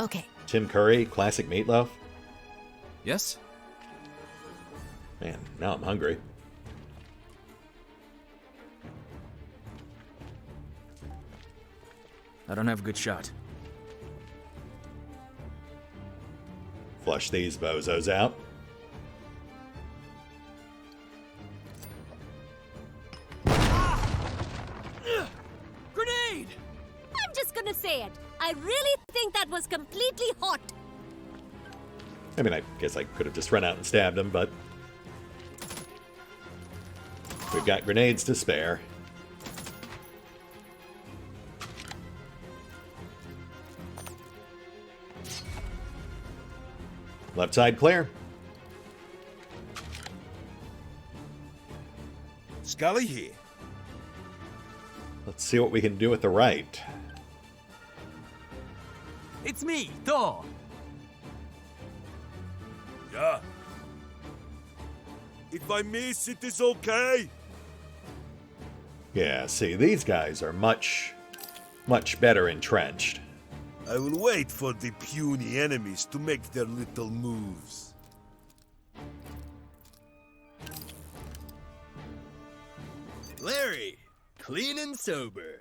Okay. Tim Curry, classic meatloaf. Yes? Man, now I'm hungry. I don't have a good shot. Flush these bozos out. Grenade! I'm just gonna say it. I really think that was completely hot. I mean, I guess I could have just run out and stabbed him, but we've got grenades to spare. Left side clear. Scully here. Let's see what we can do with the right. It's me, Thor. Yeah. If I miss, it is okay. Yeah, see, these guys are much better entrenched. I will wait for the puny enemies to make their little moves. Larry, clean and sober.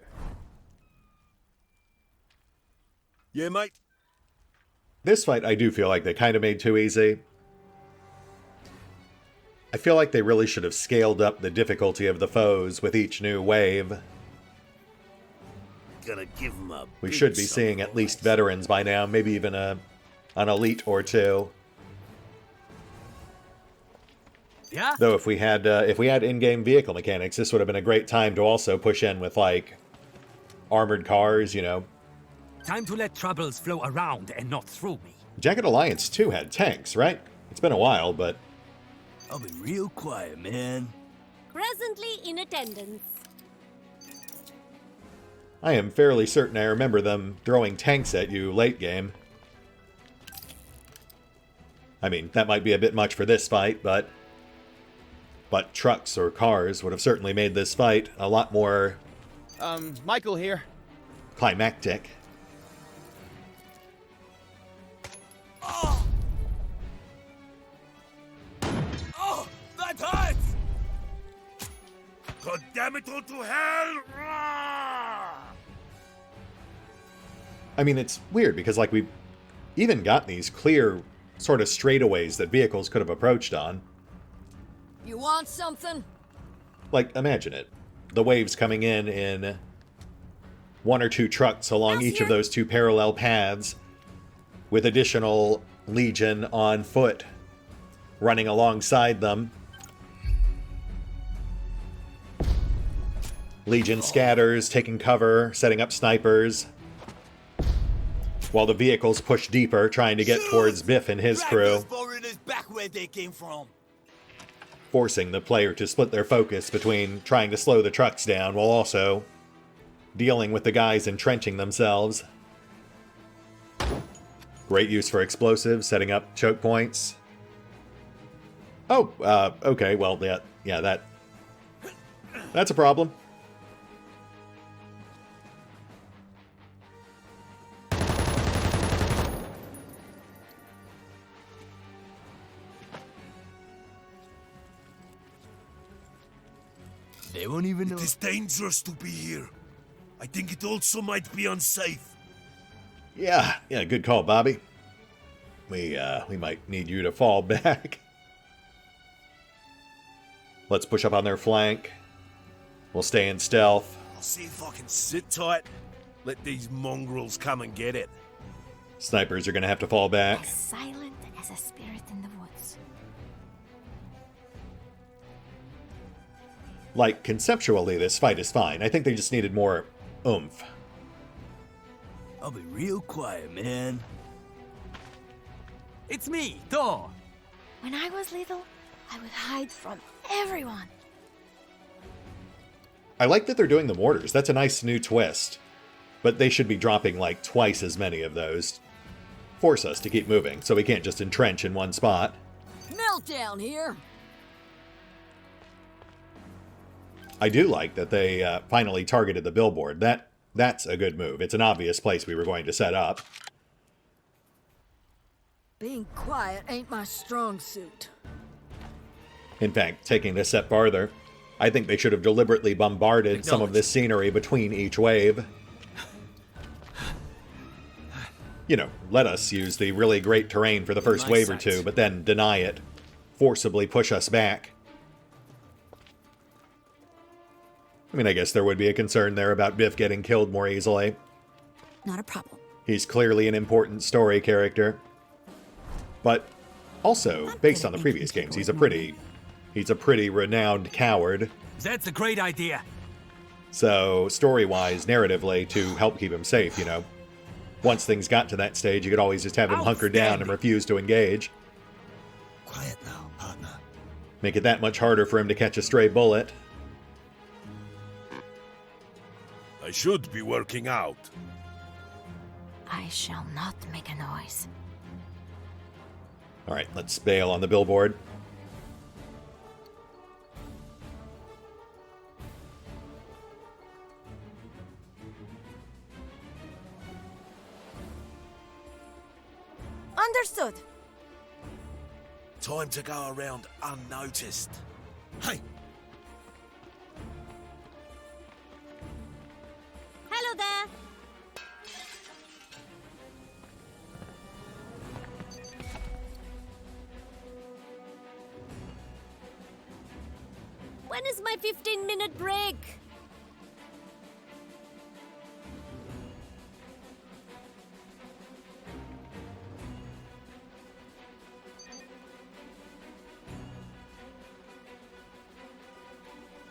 Yeah, mate. This fight, I do feel like they kind of made too easy. I feel like they really should have scaled up the difficulty of the foes with each new wave. Gonna give him a We big should be seeing at least veterans by now, maybe even an elite or two. Yeah? Though if we had in-game vehicle mechanics, this would have been a great time to also push in with, like, armored cars, you know. Time to let troubles flow around and not through me. Jagged Alliance 2 had tanks, right? It's been a while, but... I'll be real quiet, man. Presently in attendance. I am fairly certain I remember them throwing tanks at you late game. I mean, that might be a bit much for this fight, but trucks or cars would have certainly made this fight a lot more... Michael here. climactic. Oh, that hurts! God damn it all to hell! I mean, it's weird because, like, we've even got these clear sort of straightaways that vehicles could have approached on. You want something? Like, imagine it. The waves coming in one or two trucks along each of those two parallel paths, with additional Legion on foot running alongside them. Legion scatters, taking cover, setting up snipers, while the vehicles push deeper, trying to get towards Biff and his crew, Back where they came from. forcing the player to split their focus between trying to slow the trucks down while also dealing with the guys entrenching themselves. Great use for explosives, setting up choke points. Oh, okay, well, yeah, that's a problem. They won't even know. It is dangerous to be here. I think it also might be unsafe. Yeah, good call, Bobby. We might need you to fall back. Let's push up on their flank. We'll stay in stealth. I'll see if I can sit tight. Let these mongrels come and get it. Snipers are gonna have to fall back. As silent as a spirit in the woods. Like, conceptually, this fight is fine. I think they just needed more oomph. I'll be real quiet, man. It's me, Thor. When I was little, I would hide from everyone. I like that they're doing the mortars. That's a nice new twist. But they should be dropping like twice as many of those. Force us to keep moving, so we can't just entrench in one spot. Meltdown here. I do like that they finally targeted the billboard. That's a good move. It's an obvious place we were going to set up. Being quiet ain't my strong suit. In fact, taking this a step farther, I think they should have deliberately bombarded some of this scenery between each wave. You know, let us use the really great terrain for the first wave or two, but then deny it. Forcibly push us back. I mean, I guess there would be a concern there about Biff getting killed more easily. Not a problem. He's clearly an important story character. But also, based on the previous games, he's a pretty renowned coward. That's a great idea. So, story-wise, narratively, to help keep him safe, you know. Once things got to that stage, you could always just have him hunker down and refuse to engage. Quiet now, partner. Make it that much harder for him to catch a stray bullet. I should be working out. I shall not make a noise. Alright, let's bail on the billboard. Understood. Time to go around unnoticed. Hey! When is my 15-minute break?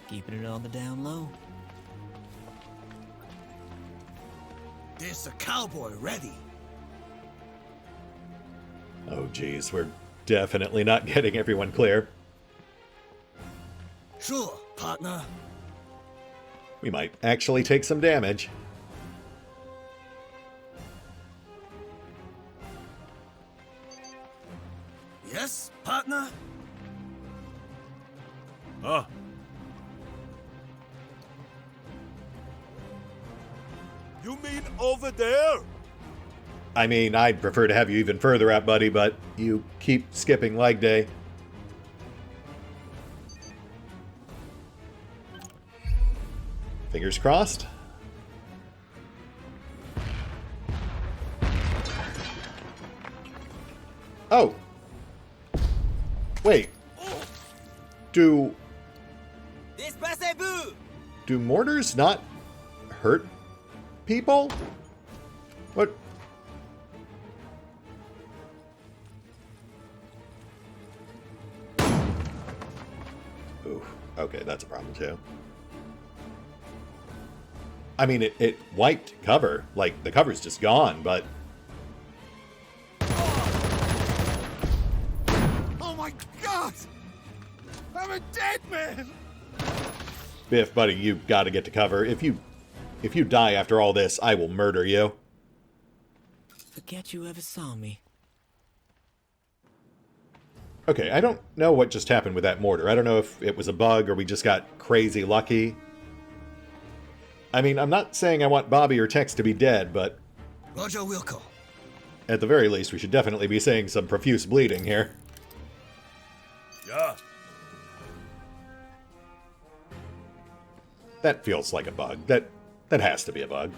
Keeping it on the down low. There's a cowboy ready. Oh, geez, we're definitely not getting everyone clear. Sure, partner. We might actually take some damage. Yes, partner? You mean over there? I mean, I'd prefer to have you even further out, buddy, but you keep skipping leg day. Fingers crossed. Oh. Wait. Do mortars not hurt people? What? Ooh, okay, that's a problem too. I mean, it wiped cover. Like, the cover's just gone, but... Oh my god! I'm a dead man! Biff, buddy, you gotta get to cover. If you die after all this, I will murder you. Forget you ever saw me. Okay, I don't know what just happened with that mortar. I don't know if it was a bug or we just got crazy lucky. I mean, I'm not saying I want Bobby or Tex to be dead, but... Roger Wilco. At the very least, we should definitely be seeing some profuse bleeding here. Yeah. That feels like a bug. That has to be a bug.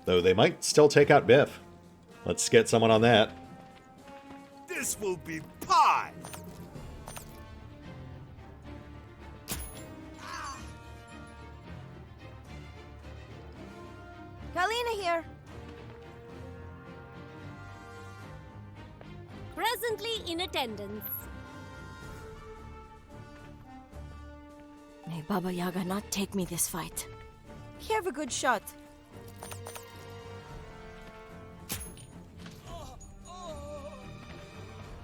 Though they might still take out Biff. Let's get someone on that. This will be pie! Kalina here. Presently in attendance. May Baba Yaga not take me this fight. Have a good shot.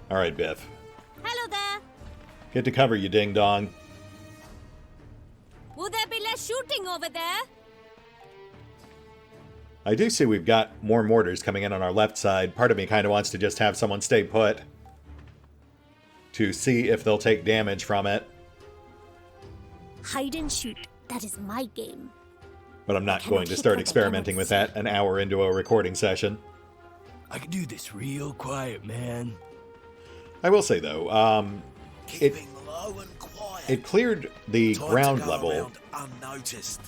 Alright, Biff. Hello there. Get to cover, you ding-dong. Will there be less shooting over there? I do see we've got more mortars coming in on our left side. Part of me kind of wants to just have someone stay put to see if they'll take damage from it. Hide and shoot. That is my game. But I'm not going to start experimenting with that an hour into a recording session. I can do this real quiet, man. I will say, though, it cleared the ground level unnoticed.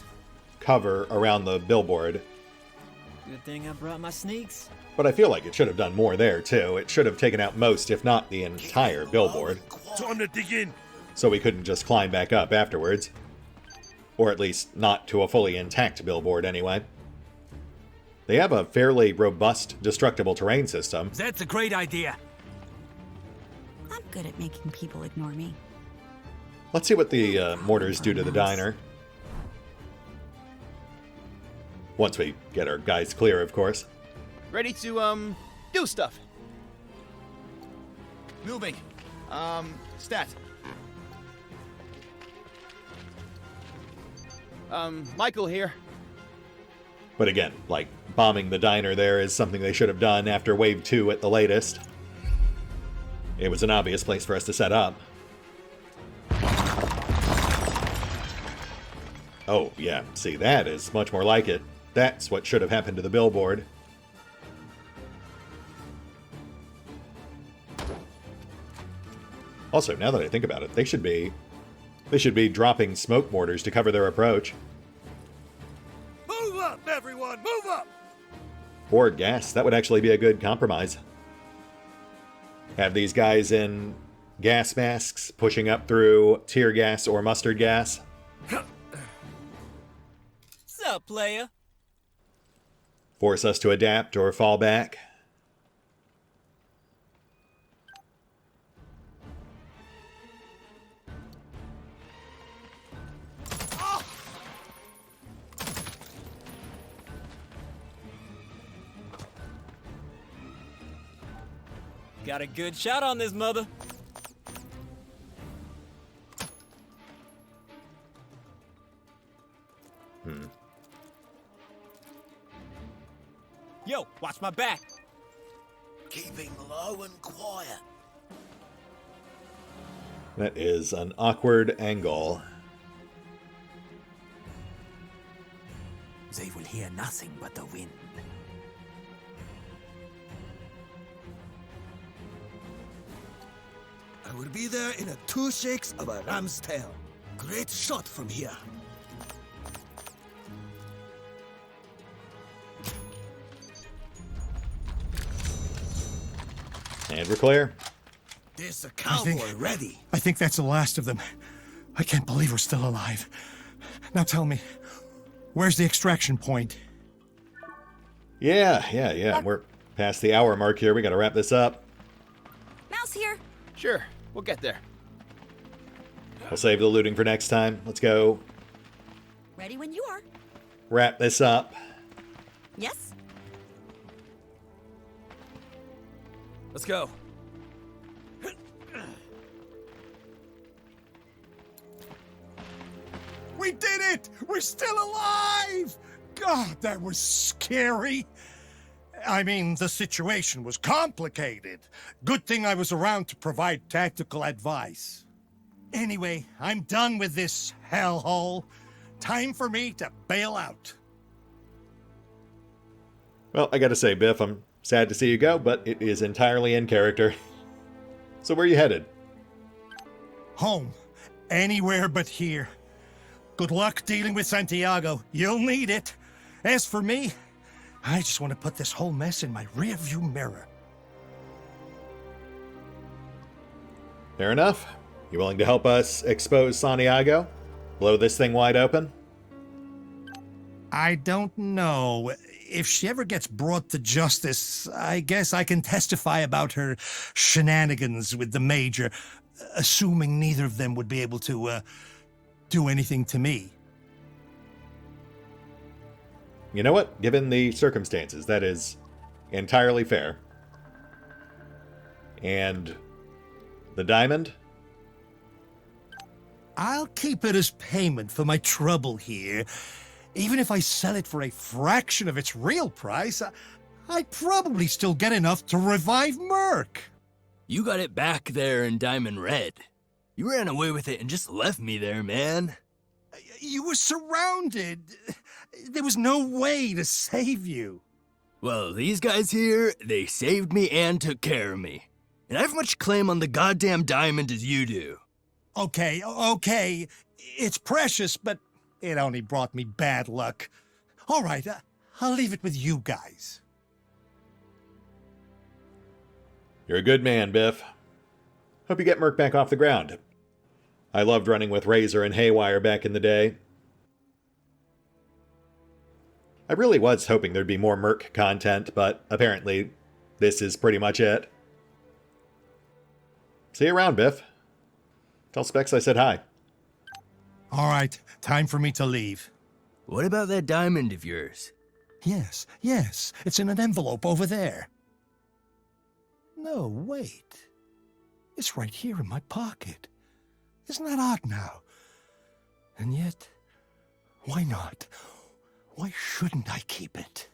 cover around the billboard. Good thing I brought my sneaks. But I feel like it should have done more there, too. It should have taken out most, if not the entire billboard. Time to dig in. So we couldn't just climb back up afterwards. Or at least not to a fully intact billboard, anyway. They have a fairly robust, destructible terrain system. That's a great idea. I'm good at making people ignore me. Let's see what the mortars do to the diner. Once we get our guys clear, of course. Ready to, do stuff. Moving. Stat. Michael here. But again, like, bombing the diner there is something they should have done after Wave 2 at the latest. It was an obvious place for us to set up. Oh, yeah, see, that is much more like it. That's what should have happened to the billboard. Also, now that I think about it, they should be dropping smoke mortars to cover their approach. Move up, everyone! Move up! Or gas. That would actually be a good compromise. Have these guys in gas masks pushing up through tear gas or mustard gas. Sup, playa? Force us to adapt or fall back. Got a good shot on this mother. Yo, watch my back. Keeping low and quiet. That is an awkward angle. They will hear nothing but the wind. I will be there in a 2 shakes of a ram's tail. Great shot from here. And we're clear. There's a cowboy ready. I think that's the last of them. I can't believe we're still alive. Now tell me, where's the extraction point? Yeah. We're past the hour mark here. We gotta wrap this up. Mouse here. Sure, we'll get there. We'll save the looting for next time. Let's go Ready when you are. wrap this up. Yes? Let's go. We did it! We're still alive! God, that was scary. I mean, the situation was complicated. Good thing I was around to provide tactical advice. Anyway, I'm done with this hellhole. Time for me to bail out. Well, I gotta say, Biff, I'm sad to see you go, but it is entirely in character. So where are you headed? Home. Anywhere but here. Good luck dealing with Santiago. You'll need it. As for me, I just want to put this whole mess in my rearview mirror. Fair enough. You willing to help us expose Santiago? Blow this thing wide open? I don't know. If she ever gets brought to justice, I guess I can testify about her shenanigans with the Major, assuming neither of them would be able to, do anything to me. You know what? Given the circumstances, that is entirely fair. And the diamond? I'll keep it as payment for my trouble here. Even if I sell it for a fraction of its real price, I'd probably still get enough to revive Merc. You got it back there in Diamond Red. You ran away with it and just left me there, man. You were surrounded. There was no way to save you. Well, these guys here, they saved me and took care of me. And I have much claim on the goddamn diamond as you do. Okay. It's precious, but it only brought me bad luck. All right, I'll leave it with you guys. You're a good man, Biff. Hope you get Merc back off the ground. I loved running with Razor and Haywire back in the day. I really was hoping there'd be more Merc content, but apparently this is pretty much it. See you around, Biff. Tell Specs I said hi. All right, time for me to leave. What about that diamond of yours? Yes, it's in an envelope over there. No, wait. It's right here in my pocket. Isn't that odd now? And yet, why not? Why shouldn't I keep it?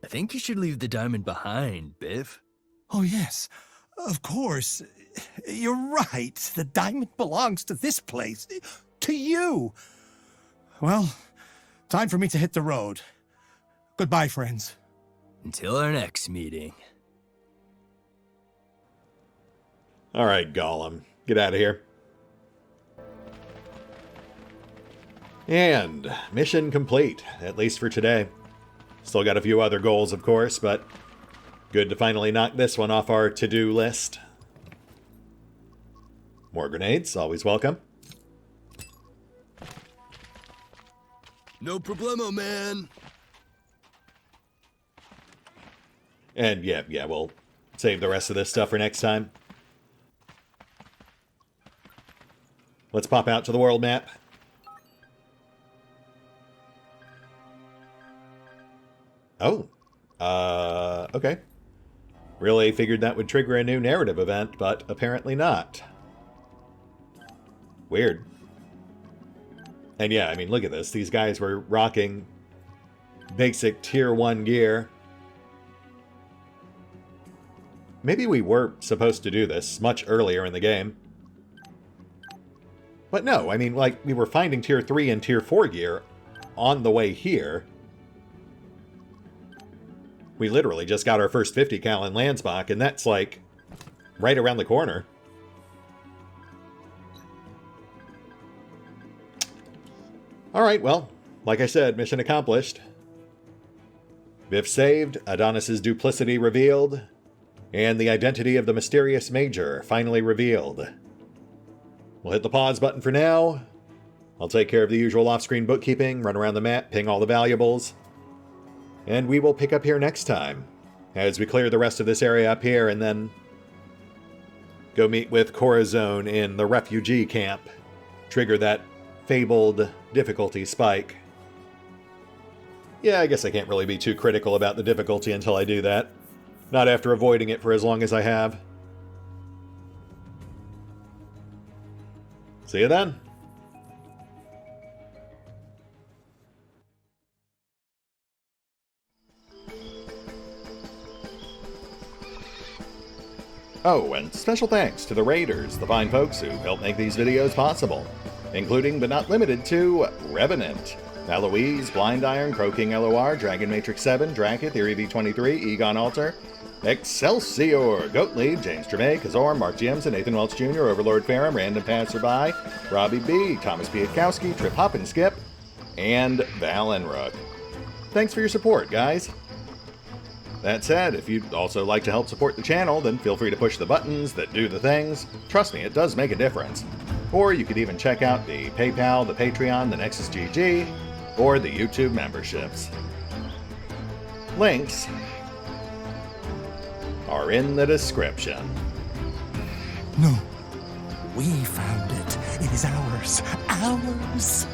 I think you should leave the diamond behind, Biff. Oh, yes, of course. You're right. The diamond belongs to this place. To you. Well, time for me to hit the road. Goodbye, friends. Until our next meeting. All right, Gollum. Get out of here. And mission complete, at least for today. Still got a few other goals, of course, but good to finally knock this one off our to-do list. More grenades, always welcome. No problemo, man. And yeah, we'll save the rest of this stuff for next time. Let's pop out to the world map. Oh. Okay. Really figured that would trigger a new narrative event, but apparently not. Weird. And yeah, I mean, look at this. These guys were rocking basic tier 1 gear. Maybe we were supposed to do this much earlier in the game. But no, I mean, like, we were finding tier 3 and tier 4 gear on the way here. We literally just got our first 50 cal in Landsbach, and that's, like, right around the corner. Alright, well, like I said, mission accomplished. Biff saved, Adonis's duplicity revealed, and the identity of the mysterious Major finally revealed. We'll hit the pause button for now. I'll take care of the usual off-screen bookkeeping, run around the map, ping all the valuables. And we will pick up here next time, as we clear the rest of this area up here and then go meet with Corazon in the refugee camp. Trigger that fabled difficulty spike. Yeah, I guess I can't really be too critical about the difficulty until I do that. Not after avoiding it for as long as I have. See you then. Oh, and special thanks to the Raiders, the fine folks who help make these videos possible, including but not limited to Revenant, Alois, Blind Iron, CrowkingLoR, Dragon Matrix 7, Drakiith, EreV23, EgonAlter, Exsellsior, Gottlieb, James Trimmier, Kazorm, Mark Giemza, Nathan Welch Jr., OverlordPherom, RandomPassrby, RobbyB, Tomasz Piątkowski, Triphoppenskip, and Valinrook. Thanks for your support, guys. That said, if you'd also like to help support the channel, then feel free to push the buttons that do the things. Trust me, it does make a difference. Or you could even check out the PayPal, the Patreon, the Nexus GG, or the YouTube memberships. Links are in the description. No, we found it. It is ours. Ours!